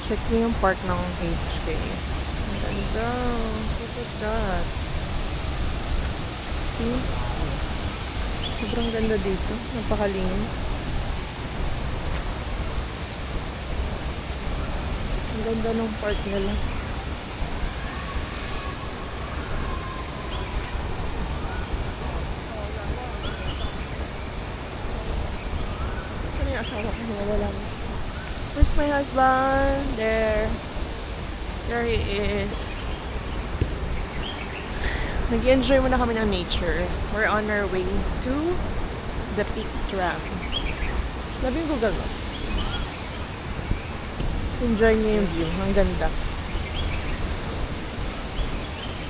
Check mo yung park ng HK. Ang ganda. Look at that. See? Sobrang ganda dito. Napakalinis. Ang ganda ng park nila. Saan yung asawa ko? Wala mo. Where's my husband? There. There he is. Nag-enjoy muna kami ng nature. We're on our way to the peak tram. Love yung Google Maps. Enjoy niyo yung view. Ang ganda.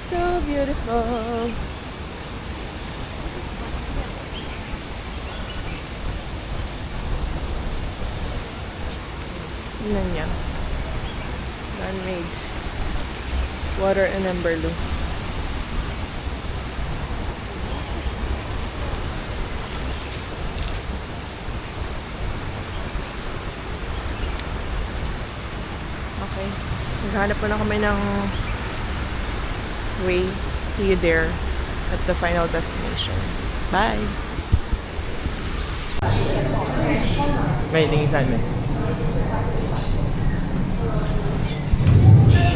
So beautiful. Tingnan niya. Man-made. Water and Emberloo. Okay. Naghanap po na kami ng way. See you there at the final destination. Bye! May tingin saan mo?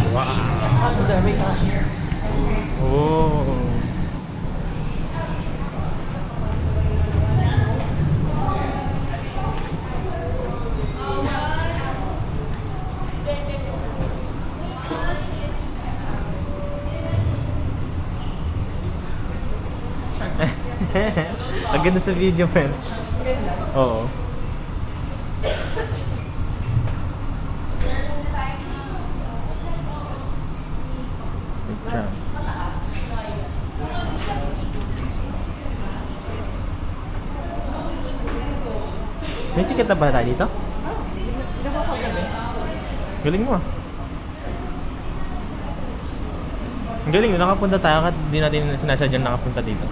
Wow! Oh! Ang ganda sa video, man. Oo. Tram. May ticket na ba tayo dito? Galing mo ah. Ang galing, nakapunta tayo at di natin sinasadyang nakapunta dito.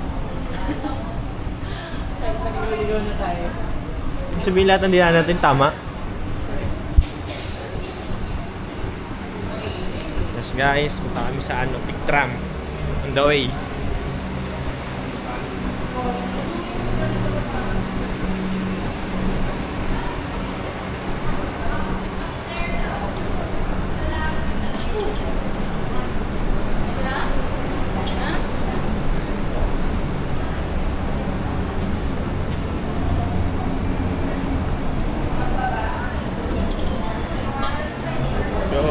Naligaw na tayo. Ibig sabihin lahat ng dinaan natin tama. Yes guys, punta kami sa peak tram. On the way. Let's go.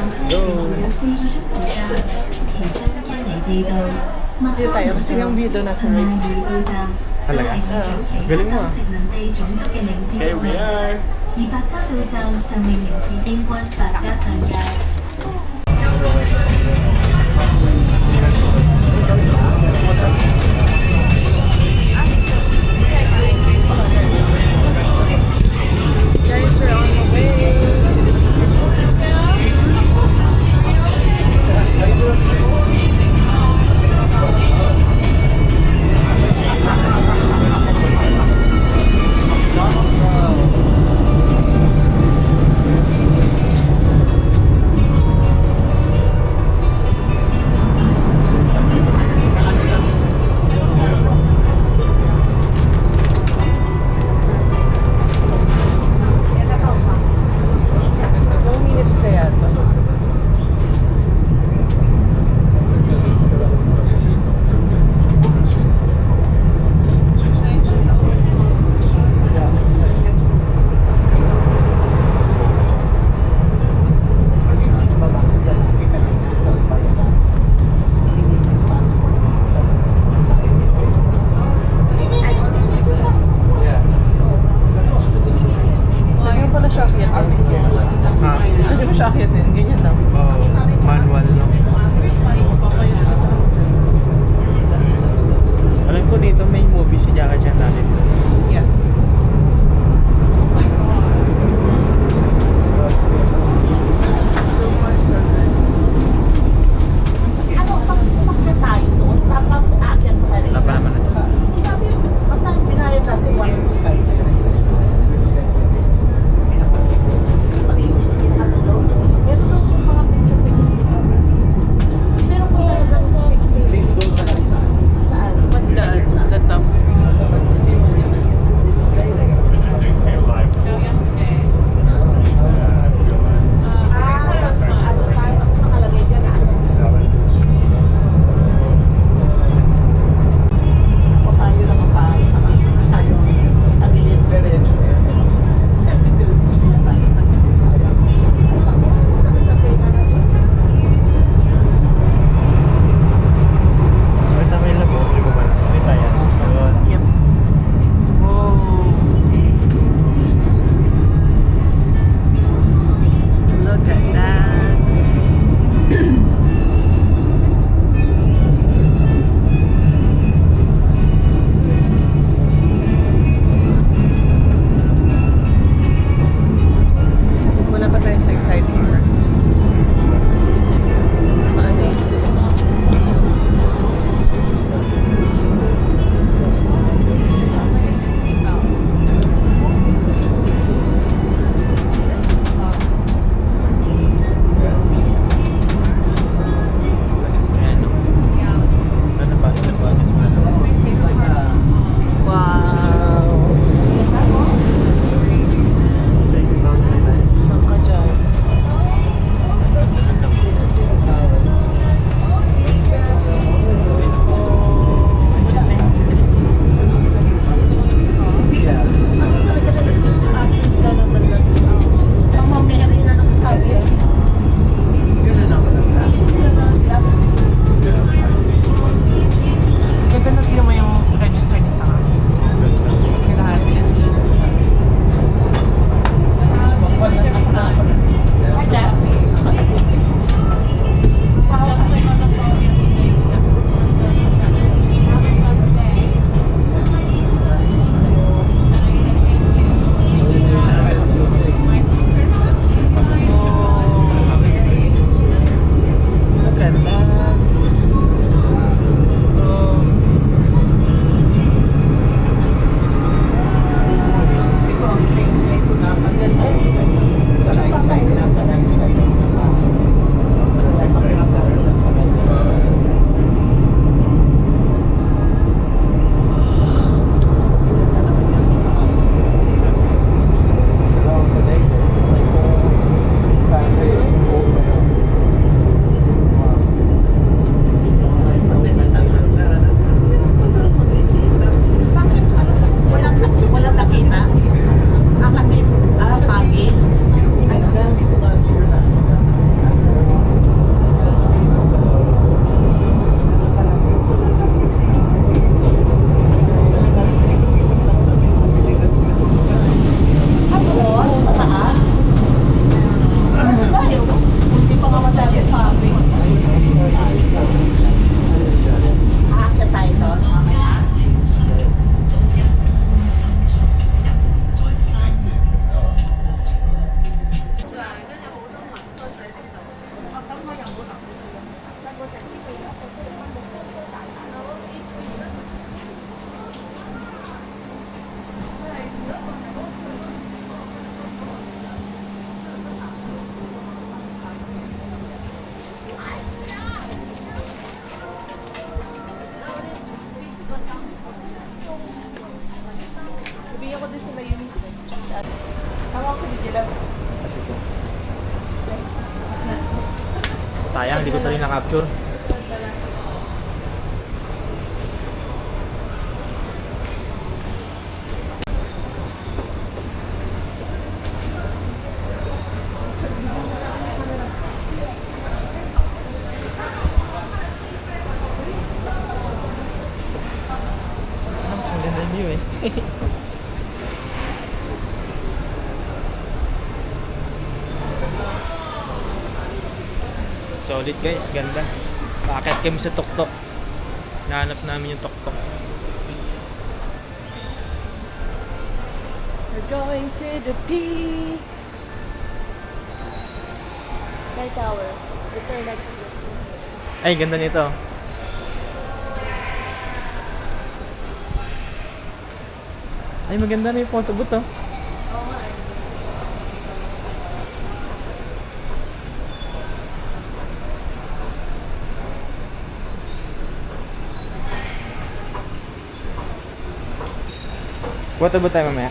Let's go. Dito tayo kasi yung view doon nasa right. Talaga? Galing mo ah. Okay, we are. 而百家島站就命名自英軍百家上街。 Guys, we're on the way to the ilang minutes kaya ito? Ganyan pala siya akyatin. Ha? Ganyan mo siya akyatin. Ganyan lang. Oh, manual no? Alam ko dito may movie si Jackie Chan natin. Yes. Sayang, hindi ko ito rin na-capture. Mas maganda yung view eh. Solid guys, ganda. Paakit kami sa tuktok. Nahanap namin yung tuktok. We're going to the peak. Sky Tower. It's our next destination. Ay, ganda nito. Ay, maganda na yung photo booth oh. Photo booth tayo mamaya.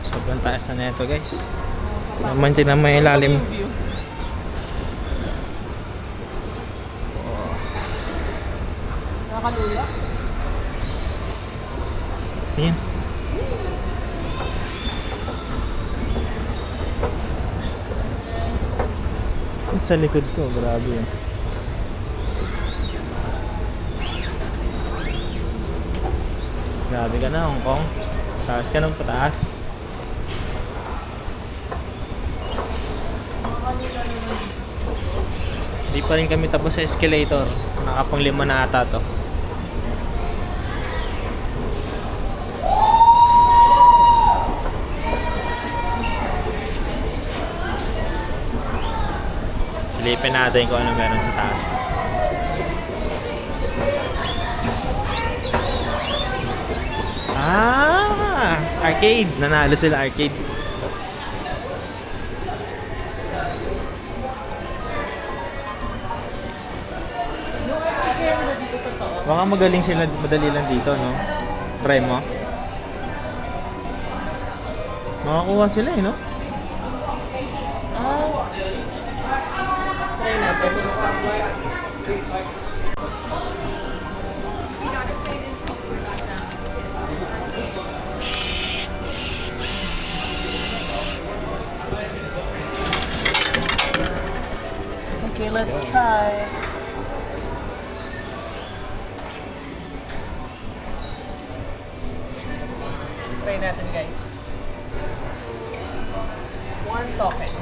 Sobrang taas na nito guys. Naman tingnan mo yung ilalim. Nakakalula. Ayan. Sa likod ko, grabe yun. Grabe ka na, Hong Kong. Taas ka ng pataas. Hindi pa rin kami tapos sa escalator. Nakapang 5 na ata to. Silipin natin kung ano meron sa taas. Ah! Arcade! Nanalo sila arcade. Baka magaling sila, madali lang dito, no? Try mo. Makakuha sila eh, no? Try natin. Okay, let's try. Try natin guys. One token.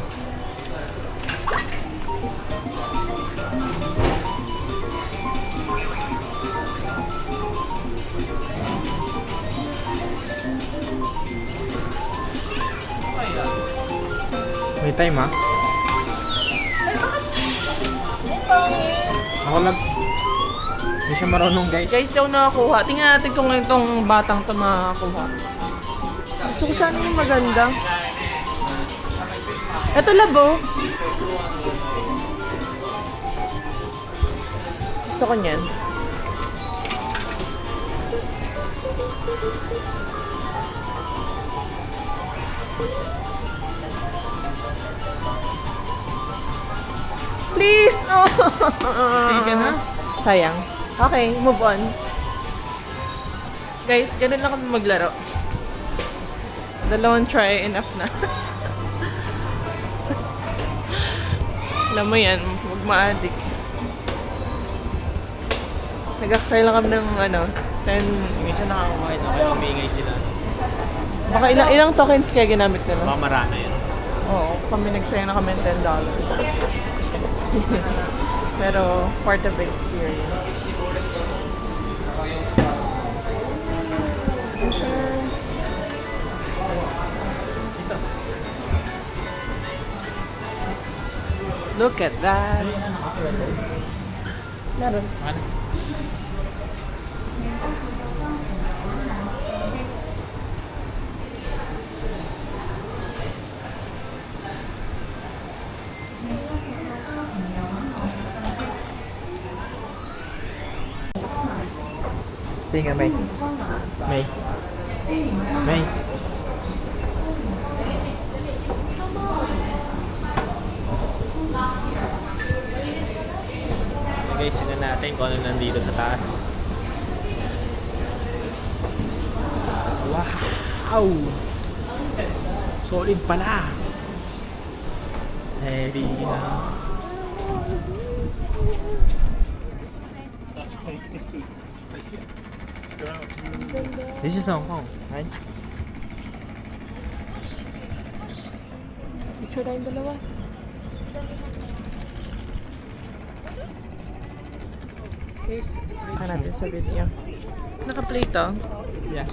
May time ha? Ako lang. Hindi siya marunong guys. Guys, daw nakakuha. Tingnan natin kung itong batang to makakuha. Gusto ko sana yung maganda. Ito labo. Gusto ko niyan. Please! Oh! Tingin ka na? Sayang. Okay, move on. Guys, ganun lang kami maglaro. Dalawang try, enough na. Alam mo yan, huwag ma-addict. Nag-aksay lang kami ng 10... Yung isa nakakakuha na kaya umingay sila. Baka ilang tokens kaya ginamit nila? Baka marana yun. Oo, kami nagsaya na kami ng $10. Pero part of the experience. Entrance. Look at that. Meron. Ano? Tingnan, May. May. May. Guys, sinan natin kung ano nandito sa taas. Wow! Solid pala! Ready na. This is Hong Kong, right? Picture tayong dalawa. Guys, ika natin sa video. Naka-play to. Yeah.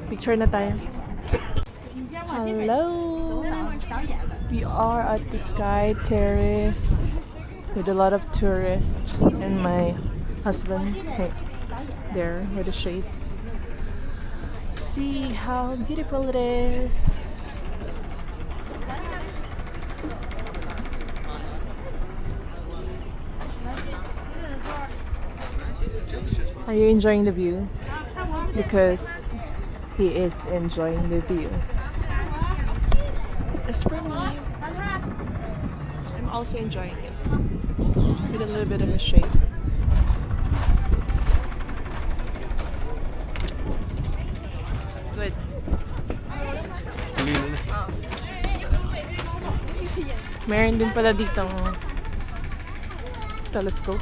Picture na tayo. Hello! We are at the Sky Terrace with a lot of tourists and my husband there with the shade. See how beautiful it is. Are you enjoying the view? Because he is enjoying the view. As for me, I'm also enjoying it with a little bit of a shade. Good. Meron din pala ditong telescope.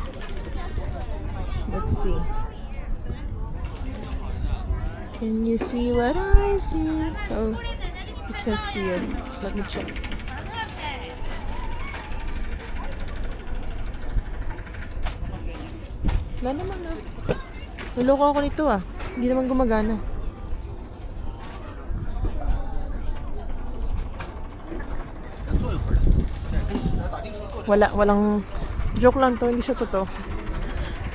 Let's see. Can you see what I see? Oh, you can't see it. Let me check. Wala naman na. Naloko ako nito ah. Hindi naman gumagana. Walang joke lang to, hindi siya totoo.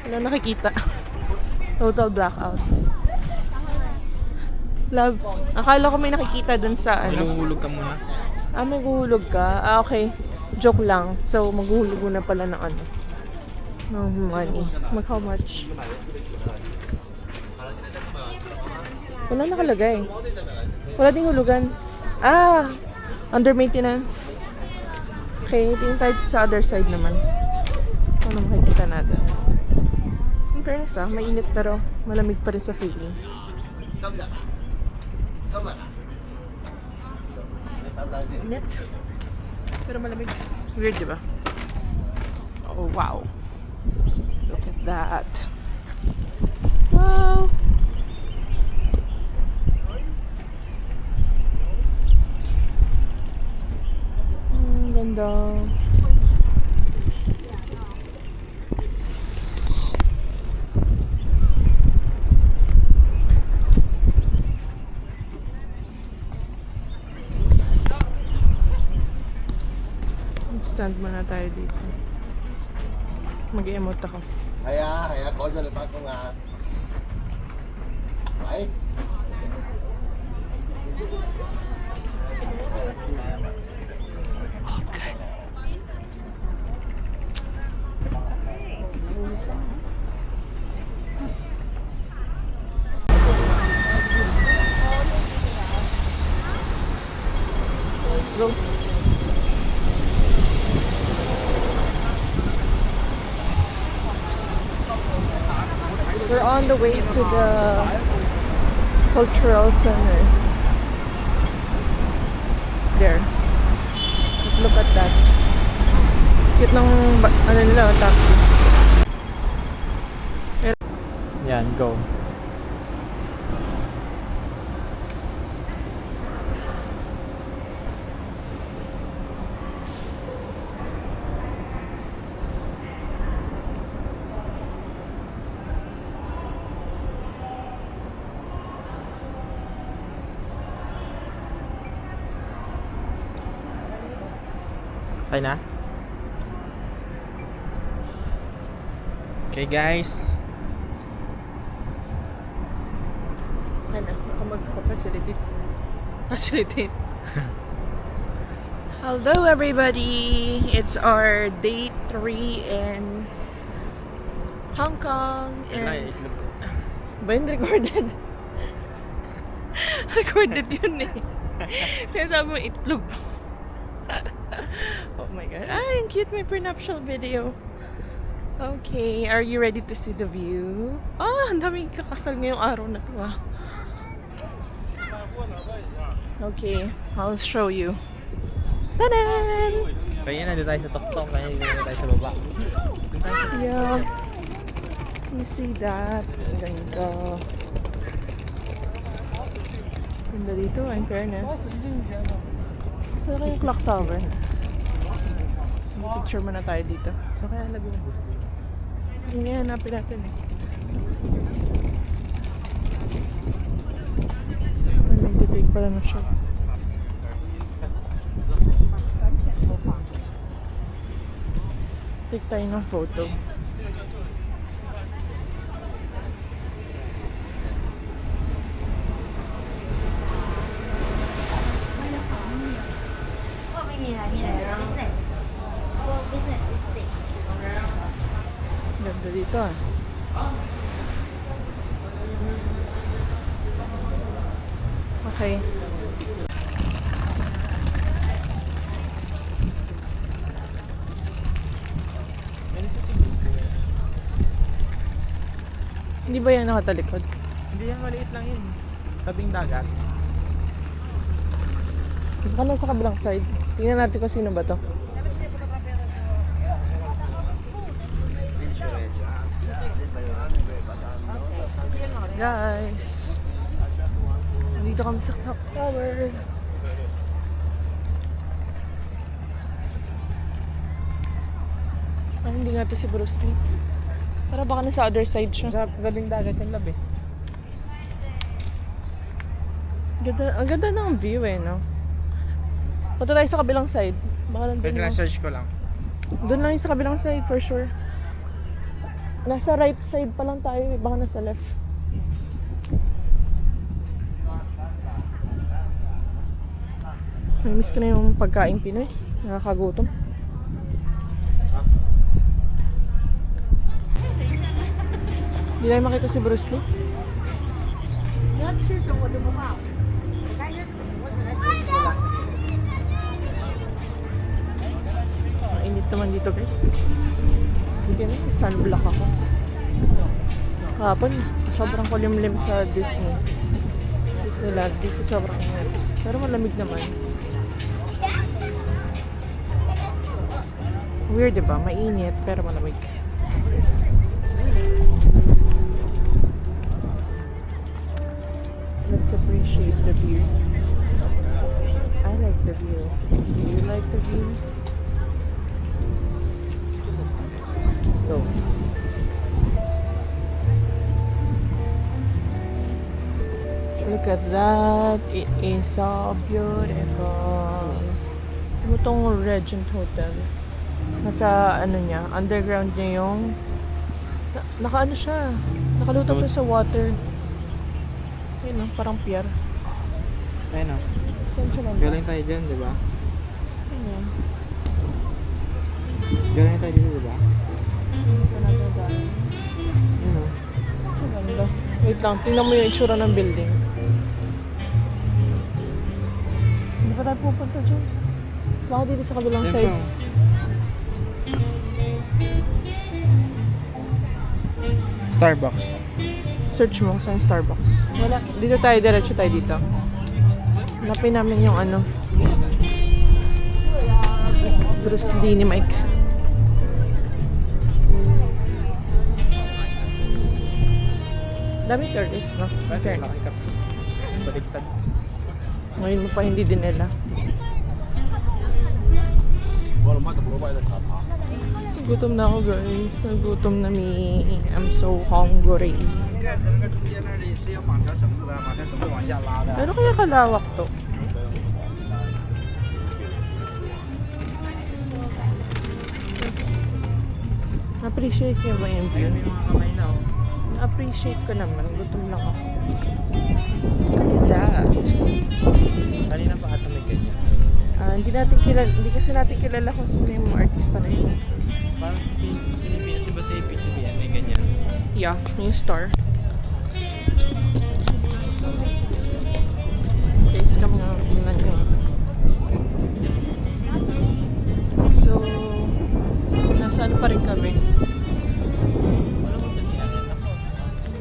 Wala nakikita. Total blackout. Love, akala ko may nakikita dun sa ano. Maluhulog ka muna. Maghuhulog ka? Okay. Joke lang. So, maghuhulog na pala ng ano. Ng money. How much? Wala nakalagay. Wala ding hulugan. Under maintenance. Okay, tingin tayo sa other side naman. Ano makikita natin? In fairness mainit pero malamig pa rin sa feeling. Init. Pero malamig. Weird, diba? Oh, wow. Look at that. Wow. Ganda. Stand muna tayo dito. Mag-emote ako. Có cho được bác không à? Phải. Oh, good. Go. We're on the way to the cultural center. There. Look at that. Cute ng ano nila, taxi. Yan, go. Okay na? Okay guys, Ano, ako magpa-facilitate. Facilitate. Hello everybody! It's our day 3 in Hong Kong and... Ba yun recorded? Recorded yun eh. Kaya sabi mo itlog. Oh my god. Ay, ang cute, may prenuptial video. Okay, are you ready to see the view? Ah, ang daming kakasal ngayong araw na to ah. Okay, I'll show you. Tadan! Kaya na, dito tayo sa tok-tok. Kaya dito tayo sa baba. Yeah. Can you see that? Ang ganda. Ganda dito, in fairness. Gusto ko yung clock tower. So, picture muna tayo dito. So, kaya lagyan mo. Yun nga, hanapin natin eh. Ay, may detect pala na siya. Take tayo ng photo. Ganda dito ah. Okay. Hindi ba yan nakatalikod? Hindi yan, maliit lang yun. Tabing dagat. Baka nasa kabilang side. Tingnan natin kung sino ba to. Guys, nandito kami sa clock tower. Ay, hindi nga to si Bruce Lee. Para baka nasa other side siya. Sa tabing dagat yung labi. Ang ganda ng view eh, no? Punta tayo sa kabilang side. Baka nandun Pwede lang, yung... search ko lang. Doon lang yung sa kabilang side, for sure. Nasa right side pa lang tayo eh. Baka nasa left. Miss ko na yung pagkain Pinoy. Nakakagutom. Hindi tayo makita si Bruce Lee. Mainit naman dito guys. Hindi na, sunblock ako. Kapon, sobrang kulimlim sa Disneyland. Dito sobrang init. Pero malamig naman. Weird diba? Mainit pero malamig. Let's appreciate the view. I like the view. Do you like the view? Let's go. Look at that. It is so beautiful. Ano tong Regent Hotel? Nasa ano niya, underground niya yung naka ano siya, nakalutang siya sa water. Ayun no, parang pier. Ayun o. Saan siya nandun? Galing tayo dyan, di ba? Ayun. Galing tayo dito, di ba? Ayun o. Sa ganda. Wait lang, tingnan mo yung itsura ng building. Hindi pa tayo pupunta dyan. Baka dito sa kabilang side. Starbucks. Search mo sa Starbucks. Wala. Dito tayo, diretso tayo dito. Hanapin namin yung ano. Bruce Lee ni Mike. Dami tourist, no? Pwede, Fairness. nakikap. Baliktad. Ngayon mo pa hindi din nila. Gutom na ako guys. Nagutom na mi. I'm so hungry. Pero kaya kalawak to. Appreciate niyo ba yung view? Ayun yung mga kamay na oh. Na-appreciate ko naman. Gutom lang ako. What's that? Kanina pa ata may ganyan. Hindi kasi natin kilala kung sino yung mga artista na yun. Parang Pilipinas, iba sa ABCBN, may ganyan. Yeah, yung star. Guys, kami nga tingnan nyo. So, nasa ano pa rin kami?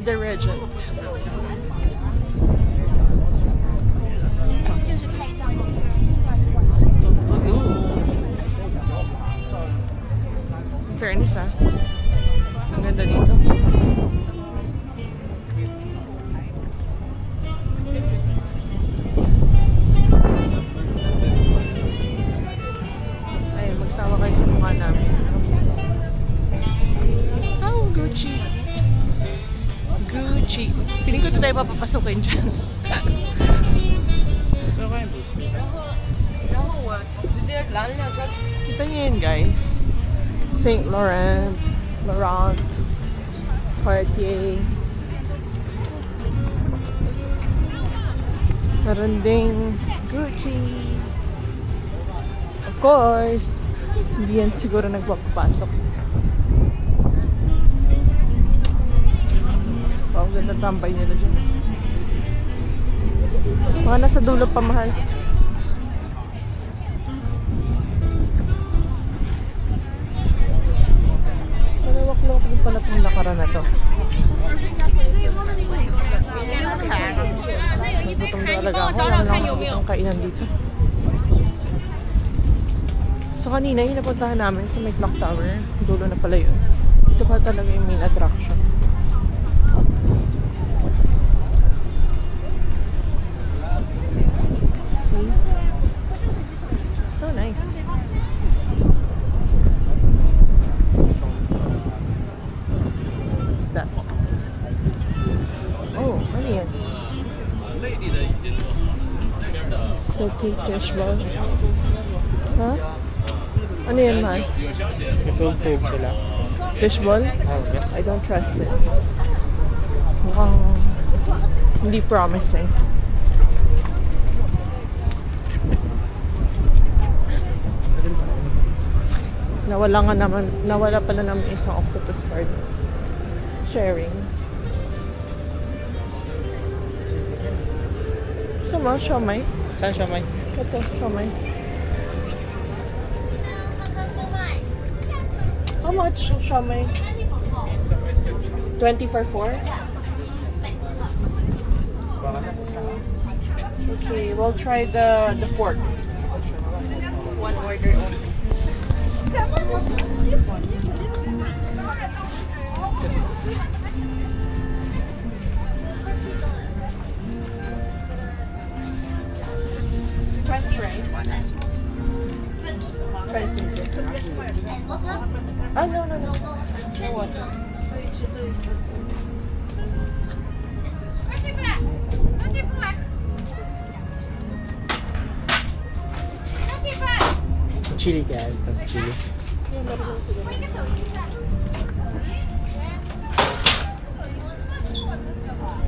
The Regent. Fairness ah. Ang ganda dito. Ay, magsawa kayo sa mukha namin. Oh, Gucci. Gucci. Piling ko ito tayo papapasukin dyan. So, kaya bus. Kita niyo yun, guys. Saint Laurent, Cartier. Meron ding Gucci. Of course, hindi yan siguro nagpapapasok. Wow, ganda tambay nila dyan. Mga nasa dulo pa, mahal. Malawak-lawak din pala itong lakaran na to. Nagutom talaga ako. Wala lang akong kainan dito. So kanina yung napuntahan namin sa may clock tower. Dulo na pala yun. Ito pa talaga yung main attraction. See? So nice. What's that? Oh, ano yan? Sauté fishball. Huh? Ano yan, man? Tutug sila. Fishball? Oh, yes. I don't trust it. Mukhang hindi promising. Nawala pala naman isang octopus card. Sharing. Gusto mo, siomay? Saan siya may? Ito, siomay. How much siomay? 20 for 4? Baka na isa. Okay, we'll try the pork. One order only. $20, right? $20. Oh, no. No water. Chili kaya, tas chili.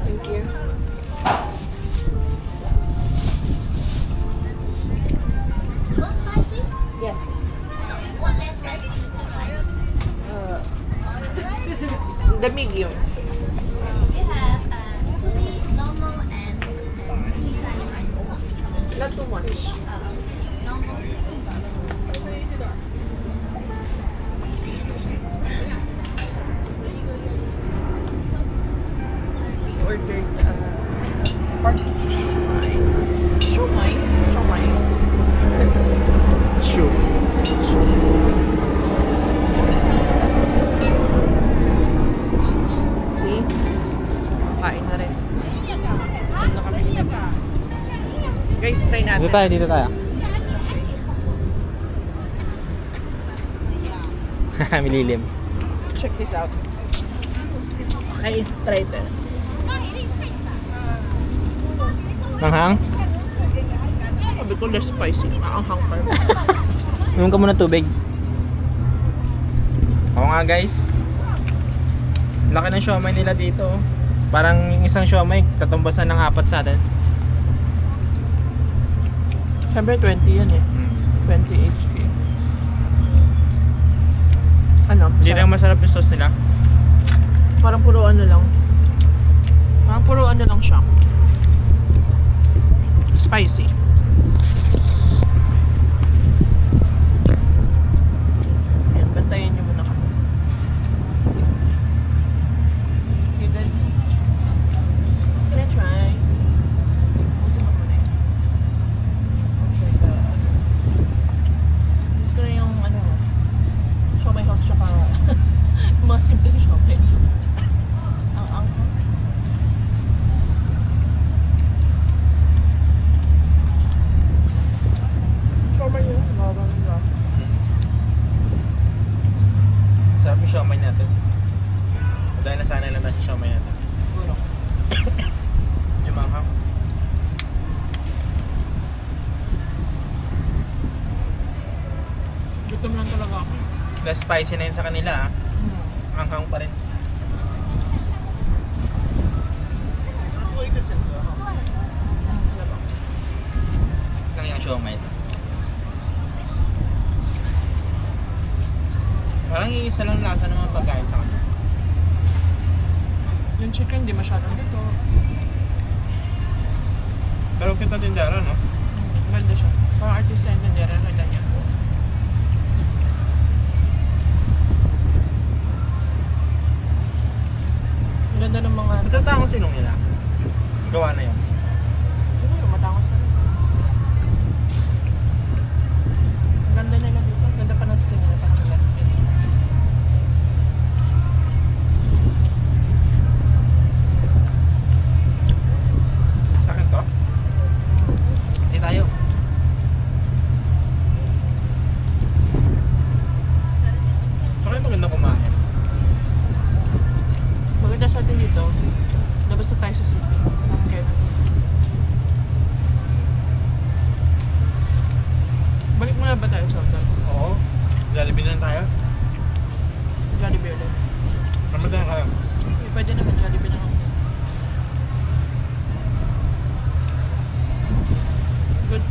Thank you. Not spicy? Yes. What level is the spicy? The medium. We have little bit normal and two-size spicy. Not too much. Normal. Ordered pork shumai. Shoe. See? Kain na rin. Kain na kami nito. Guys, try natin. Dito tayo. Mililim. Check this out. Okay, try this. Manghang? Sabi ko less spicy. Maanghang pa. Inom ka muna tubig. Ako nga guys. Laki ng siomay nila dito. Oh. Parang yung isang siomay, katumbasan ng 4 sa atin. Siyempre 20 yan eh. 20 HK. Ano? Hindi Sarap. lang masarap yung sauce nila. Parang puro ano lang. Parang puro ano lang siya. Spicy. Ayan, bantayan niyo muna kami. You good? Can I try? Gusto mo muna eh. I'll try the... Gusto ko na yung ano, siomai house tsaka yung mga simple siomai. Ang siomai yun. Sarap yung siomay natin. Dahil nasanay lang natin yung siomay natin. Siguro. Medyo manghang. Gutom lang talaga ako. Less spicy na yun sa kanila ah. Anghang pa rin. Lang yung siomay ito. Parang iisa lang lasa ng mga pagkain sa kanila. Yung chicken, di masyadong dito. Pero cute na tindera, no? Ganda siya. Parang artista yung tindera na ganyan. Ang ganda ng mga... Matatangos sinong nila. Gawa na yun. Siguro, matangos na rin. Ang ganda nila dito. Ang ganda pa ng skin nila. Parang glass skin. Sa akin to? Hindi tayo. Saka yung maganda kumain. Maganda sa atin dito. Labas na tayo sa city. Parang kaya balik mo na ba tayo sa hotel? Oo. Jollibee na lang tayo. Jollibee ulit. Ramadan ka lang. Pwede naman Jollibee na lang. Good.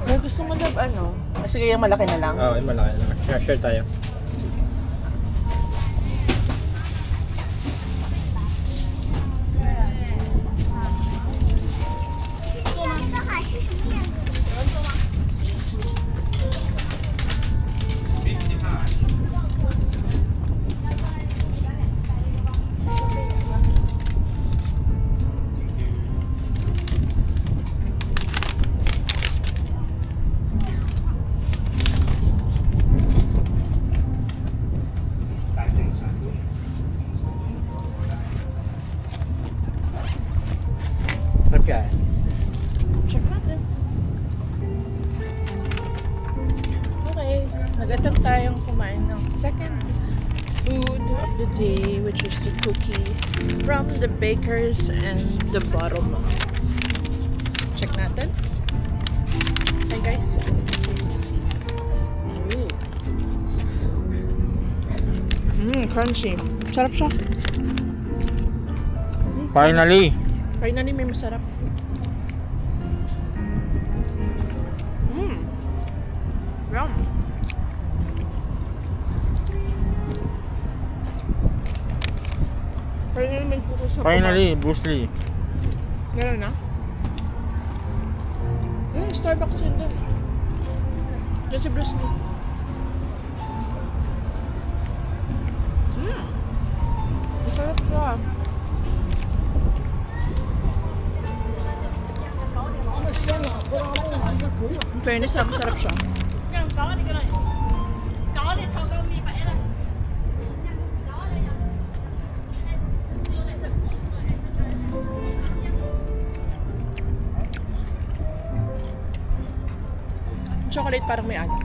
May gusto mo love ano? Sige, yung malaki na lang. Oo, yung malaki lang. Share tayo. Sarap yan. Check natin. Okay. Nag-attempt tayong kumain ng second food of the day, which is the cookie from the Bakers and the Bottom. Check natin. Hi guys. See. Ooh. Crunchy. Sarap siya. Finally! Finally, may masarap. Yum. Finally, may focus sa Finally, Bruce Lee. Meron na? Starbucks yun doon. Diyan si Bruce Lee. Masarap siya. In fairness, masarap siya. Chocolate parang may alak.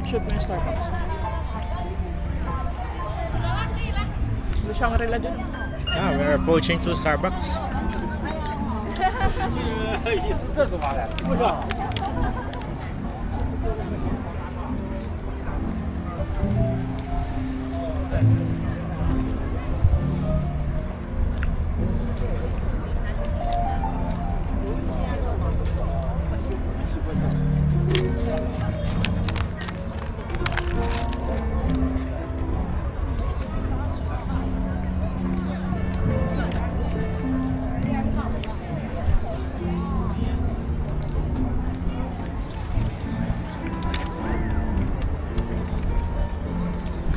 Shoot mo yung Starbucks. Hindi Shangri-La dyan. Ah, we're approaching to Starbucks.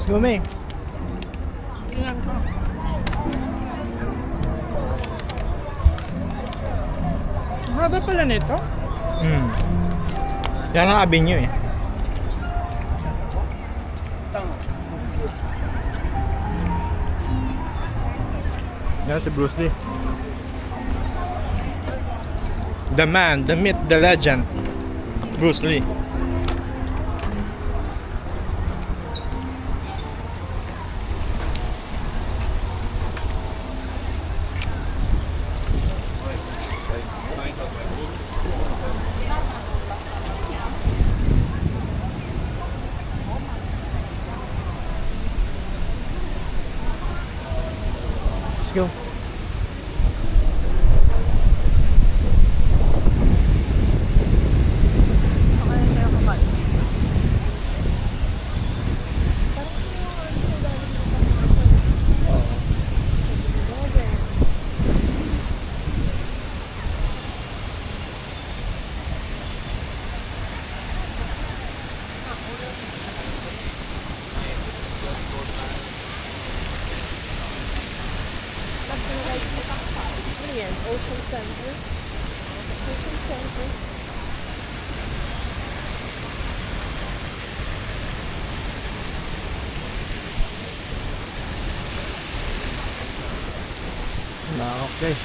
Let's go, May. Tingnan ko. Ang haba pala nito. Yan ang avenue eh. Yan si Bruce Lee. The man, the myth, the legend. Bruce Lee. Let's go. Ano yan? Ocean Center? Ocean Center? Lawak guys.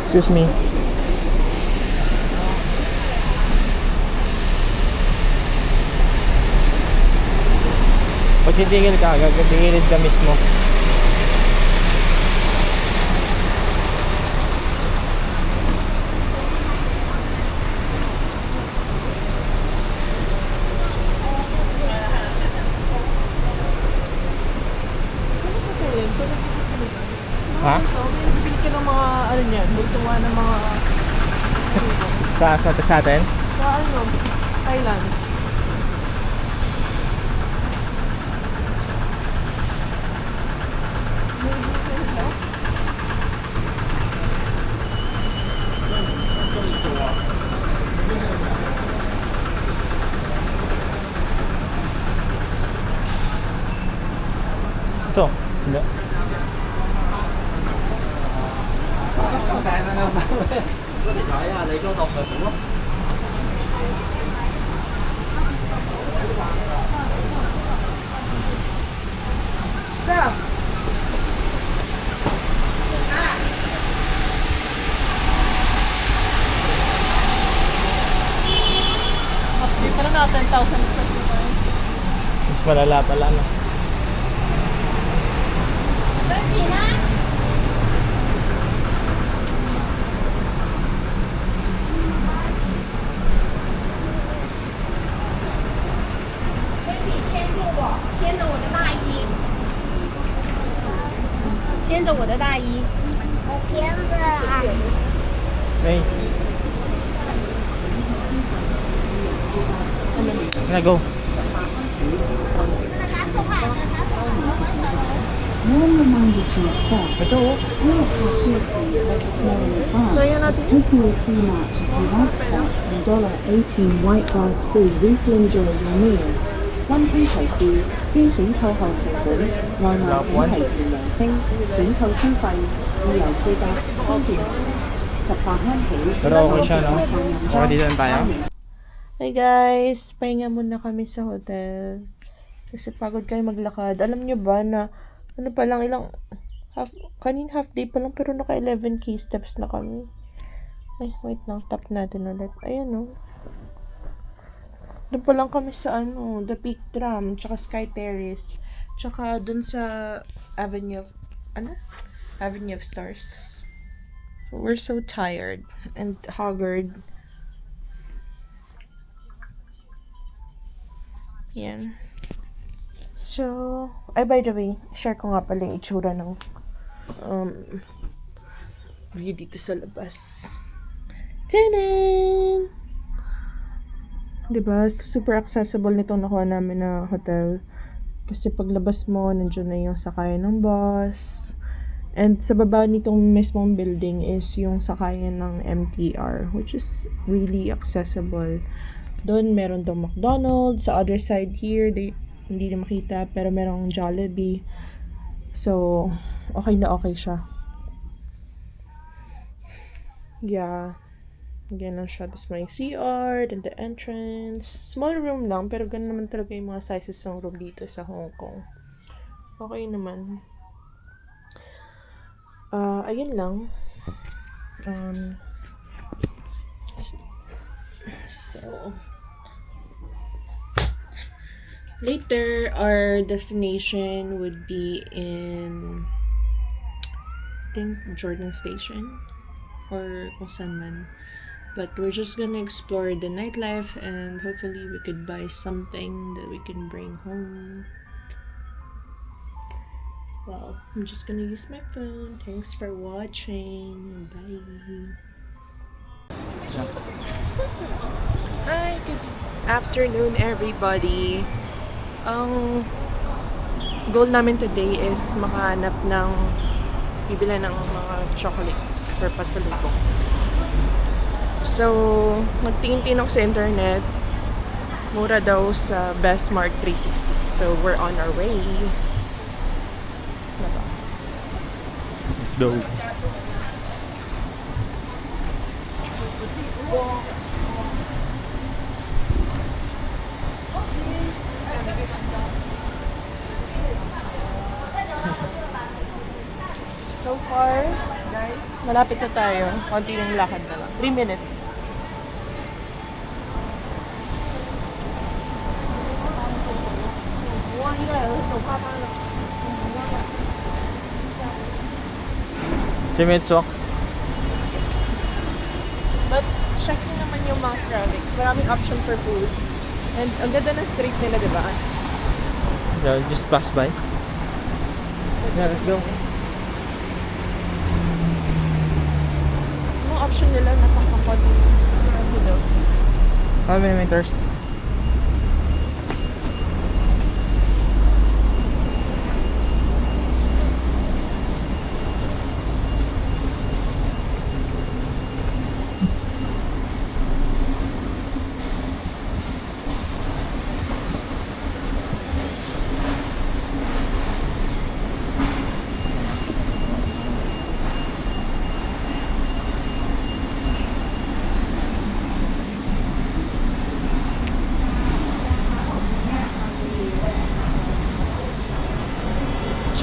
Excuse me. Pag titigil ka, gagagilid ka mismo. Ano sa tulad? Ha? So, may bibili ka ng mga, ano niyan, bultungan ng mga, Sa atin? sa ano, Thailand. Ito. Hindi. Hindi pa na na 10,000 steps na tayo. Mas malala pala no. 分几呢？可以牵住我，牵着我的大衣，牵着我的大衣。我牵着啊。 May. Na go. One reminder to your staff. Ito oh. All cashier fees let us know in Kaya advance. natin. Taking your free match as you like staff and $18 white bars free. You can enjoy your meal. 溫馨提示：先選購後條款，外賣請提前揚升，選購消費自由配搭方便18蚊起。 Pero okay siya, no? Okay, dito na tayo. Hi guys! Pahinga muna kami sa hotel. Kasi pagod kayo maglakad. Alam nyo ba na ano pa lang kanin half day pa lang pero naka 11k steps na kami. Ay, wait lang. Tap natin ulit. Ayan o. Doon pa lang kami sa The Peak Tram, tsaka Sky Terrace, tsaka doon sa Avenue of Stars. We're so tired and haggard. Yan. So, by the way, share ko nga pala yung itsura ng view dito sa labas. Tanan! Diba? Super accessible nitong nakuha namin na hotel. Kasi paglabas mo, nandiyan na yung sakayan ng bus. And sa baba nitong mismong building is yung sakayan ng MTR, which is really accessible. Doon meron daw McDonald's. Sa other side here, hindi na makita, pero merong Jollibee. So, okay na okay siya. Yeah. Ganyan siya. Tapos may CR, then the entrance. Small room lang, pero ganun naman talaga yung mga sizes ng room dito sa Hong Kong. Okay naman. Ayun lang. So, later, our destination would be in, I think, Jordan Station. Or kung saan man. But we're just gonna explore the nightlife and hopefully we could buy something that we can bring home. Well, I'm just gonna use my phone. Thanks for watching. Bye. Hi, good afternoon everybody. Ang goal namin today is makahanap ng bibili ng mga chocolates for pasalubong. So, nagtingin-tingin ako sa internet. Mura daw sa Best Mart 360. So, we're on our way. Let's go. So far, guys, malapit na tayo. Konti ng lakad na lang. 3 minutes. Minutes walk. But, check nyo naman yung mga surroundings. Maraming option for food. And ang ganda ng street nila, di ba? Yeah, just pass by. Yeah, let's go. Yung option nila, napakakonti. Noodles. How many meters?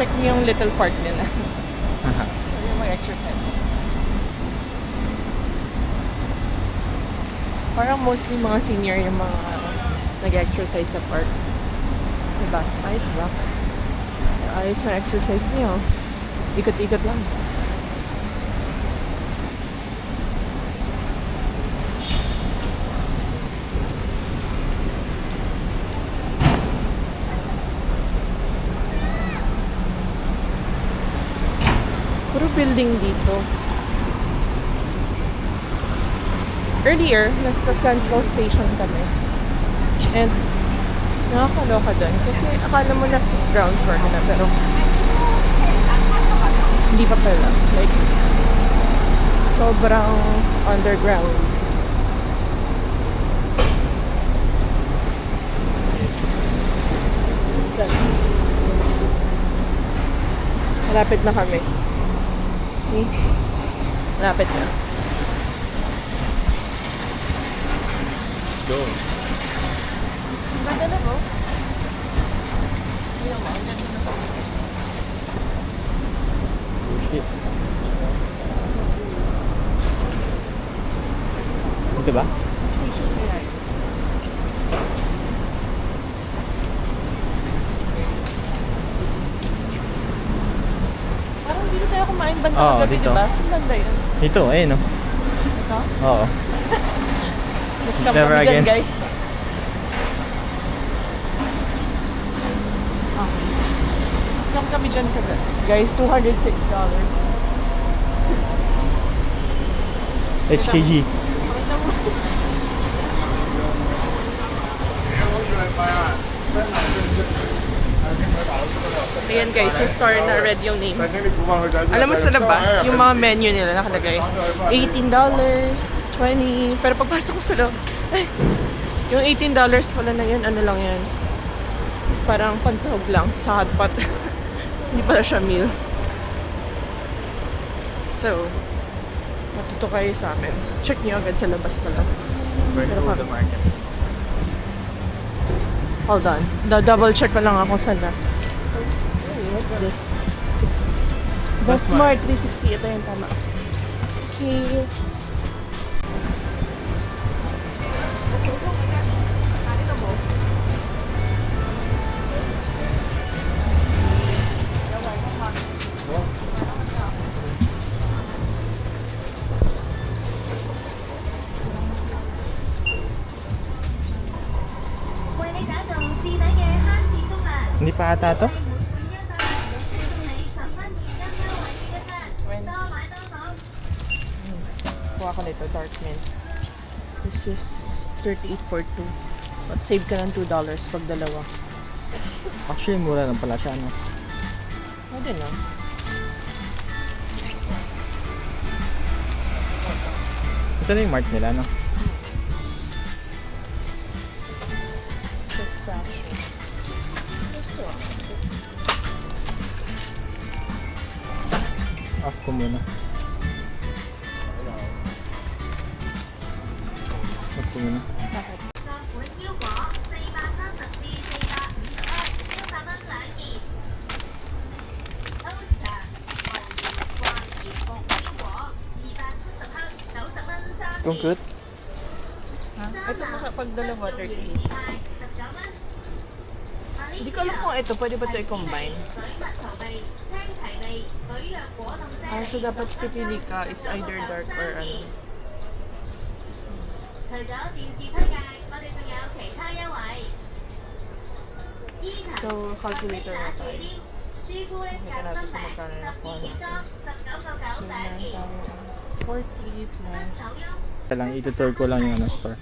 Check niyo yung little park nila. Yung mga exercise. Parang mostly mga senior yung mga nag-exercise sa park. Diba? Ayos ba? Ayos na exercise niyo. Ikot-ikot lang. Puro building dito. Earlier, nasa Central Station kami. And nakakaloka doon. Kasi akala mo nasa ground floor ka na, pero hindi pa pala. Like, sobrang underground. Malapit na kami. See? Malapit na. Let's go. Ganda na po. Oh shit. Ito ba? Parang dito tayo kumain banda Oo, kagabi, dito. diba? Saan banda yun? Ito, ayun oh. Ito? Oo. Nascam Never kami dyan, again. guys. Nascam kami dyan, guys. $206. HKG. Pakita mo. Ayan guys, yung store na red yung name. Alam mo sa labas, yung mga menu nila nakalagay. $18, $20. Pero pagpasok ko sa loob, ay, yung $18 pala na yun, ano lang yan. Parang pansahog lang sa hotpot. Hindi pala siya meal. So, matuto kayo sa amin. Check nyo agad sa labas pala. Burn Pero to kami- the market. Hold on. Double check ko lang ako sana. Hey, what's this? Best Smart 360. Ito yung tama. Okay. Hindi pa ata to? Kuha ko nito, dark mint. This is 38.42. But save ka ng $2 pag dalawa. Actually, mura lang pala siya, no? Pwede na. Ito na yung mark nila, no? Pistachio. Gusto. Off ko muna. Off ko muna. Bakit? Kung cute? Ha? Ito pag dalawa, 38. Hindi ko alam kung ito, pwede ba ito i-combine? So dapat pipili ka, it's either dark or ano. So, calculator na tayo. Makita natin kung magkano na nakuha natin. So, meron tayo 40 plus... Ito lang, itutur ko lang yung ano, store.